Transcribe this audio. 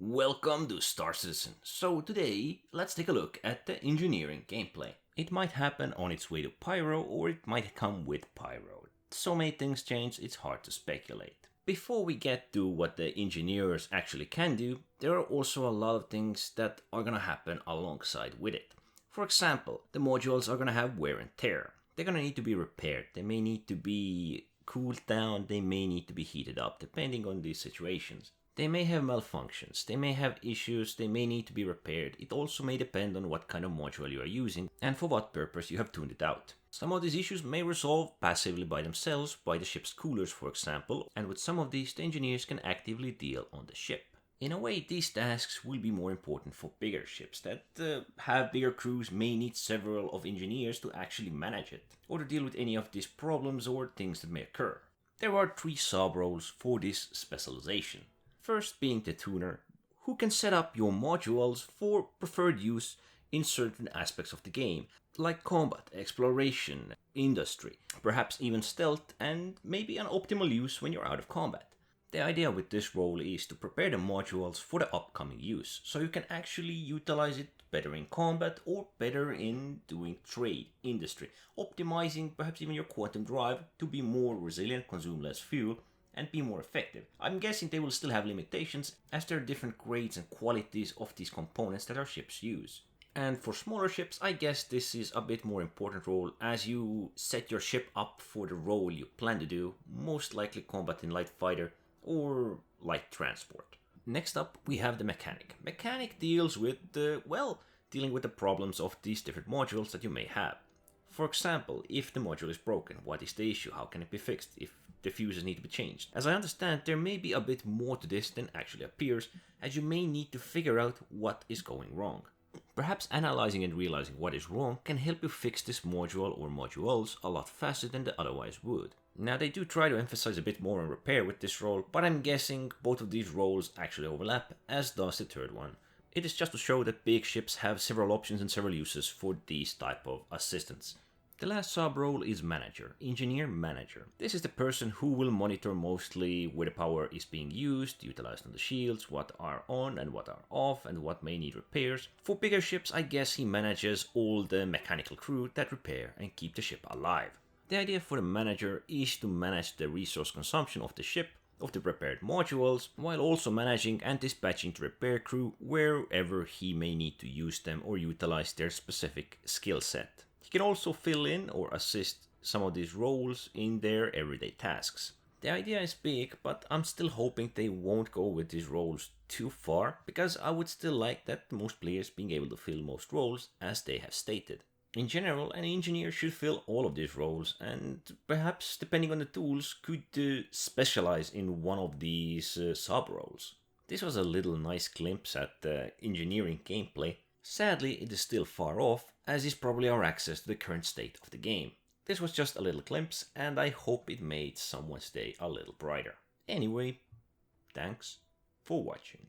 Welcome to Star Citizen. So today, let's take a look at the engineering gameplay. It might happen on its way to Pyro, or it might come with Pyro. So many things change, it's hard to speculate. Before we get to what the engineers actually can do, there are also a lot of things that are gonna happen alongside with it. For example, the modules are gonna have wear and tear. They're gonna need to be repaired, they may need to be cooled down, they may need to be heated up, depending on these situations. They may have malfunctions, they may have issues, they may need to be repaired. It also may depend on what kind of module you are using and for what purpose you have tuned it out. Some of these issues may resolve passively by themselves, by the ship's coolers for example, and with some of these the engineers can actively deal on the ship. In a way, these tasks will be more important for bigger ships that have bigger crews, may need several of engineers to actually manage it, or to deal with any of these problems or things that may occur. There are 3 sub-roles for this specialization. First being the tuner, who can set up your modules for preferred use in certain aspects of the game, like combat, exploration, industry, perhaps even stealth, and maybe an optimal use when you're out of combat. The idea with this role is to prepare the modules for the upcoming use, so you can actually utilize it better in combat or better in doing trade, industry, optimizing perhaps even your quantum drive to be more resilient, consume less fuel, and be more effective. I'm guessing they will still have limitations as there are different grades and qualities of these components that our ships use. And for smaller ships, I guess this is a bit more important role as you set your ship up for the role you plan to do, most likely combat in light fighter or light transport. Next up, we have the mechanic. Mechanic deals with, dealing with the problems of these different modules that you may have. For example, if the module is broken, what is the issue? How can it be fixed? If the fuses need to be changed. As I understand, there may be a bit more to this than actually appears, as you may need to figure out what is going wrong. Perhaps analyzing and realizing what is wrong can help you fix this module or modules a lot faster than they otherwise would. Now they do try to emphasize a bit more on repair with this role, but I'm guessing both of these roles actually overlap, as does the third one. It is just to show that big ships have several options and several uses for these type of assistants. The last sub-role is manager, engineer manager. This is the person who will monitor mostly where the power is being used, utilized on the shields, what are on and what are off, and what may need repairs. For bigger ships, I guess he manages all the mechanical crew that repair and keep the ship alive. The idea for the manager is to manage the resource consumption of the ship, of the repaired modules, while also managing and dispatching the repair crew wherever he may need to use them or utilize their specific skill set. He can also fill in or assist some of these roles in their everyday tasks. The idea is big, but I'm still hoping they won't go with these roles too far, because I would still like that most players being able to fill most roles as they have stated. In general, an engineer should fill all of these roles and perhaps, depending on the tools, could specialize in one of these sub-roles. This was a little nice glimpse at the engineering gameplay. Sadly, it is still far off, as is probably our access to the current state of the game. This was just a little glimpse, and I hope it made someone's day a little brighter. Anyway, thanks for watching.